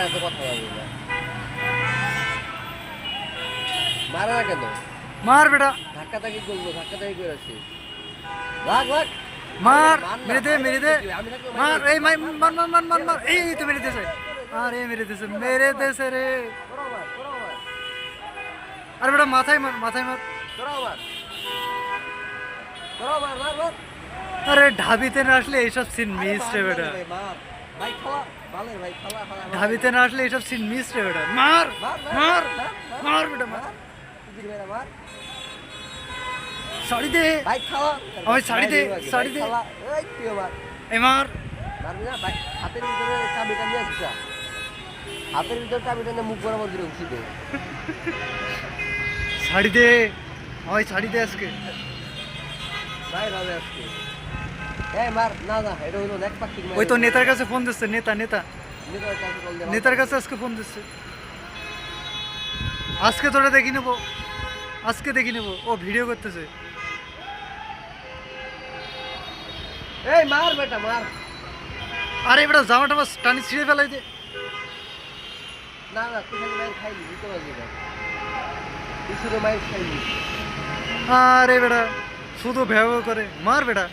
এত কথা বলবো না। মারা না কেন? মার বেটা, ধাক্কা ধাক্কি করবো, ধাক্কা ধাক্কি করে আসছি। লাগ লাগ। মার, মার না, মেরে দে, মেরে দে, আমি থাকলে মার, মারি। এই মার মার মার মার মার মার, এই তো মেরে দিয়েছে, আরে মেরে দিয়েছে, মেরে দিয়েছে রে। তোরাও মার, তোরাও মার, আরে বেটা মাথায় মার, মাথায় মার। তোরাও মার, তোরাও মার, মার, মার। আরে ঢাবিতে না আসলে এইসব সিন মিস রে আরে বেটা, ভাই, মার। ভাই খালা, বালের ভাই খালা, খালা, মার। ঢাবিতে না আসলে এইসব সিন মিস রে বেটা, মার মার, মার, মার মার, মার বেটা মার। মার। তুই মেরা মার। শাড়ি দে, ভাই খালা। ওই শাড়ি দে, ভাই শাড়ি দে। খালা, এই তুইও মার। এই মার। মারবি না? ভাই হাতের ভিতরে চাবিটা নিয়ে আসিস না। হাতের ভিতরে চাবিটা নিয়ে মুখ বরাবর দিলে উঠছি দে। শাড়ি দে, ওই শাড়ি দে আজকে। ভাই ভাবে আজকে। এই মার, না না, এটা হইলো নেক পাখি। ওই তো নেতার কাছে ফোন দিচ্ছে, নেতা নেতা নেতার কাছে কল দে। নেতার কাছে আজকে ফোন দিচ্ছে। আজকে তোরা দেখি নেবো, আজকে দেখি নেবো, ও ভিডিও করতেছে। এই মার বেটা মার। আরে বেটা জামা টামা টানি ছিঁড়ে ফেলাই দে। না না, তুই খালি মাইর খাইলি, বুঝতে পারলি না। তুই শুধু মাইর খাইলি। আরে বেটা শুধু ভ্যাব করে, মার বেটা।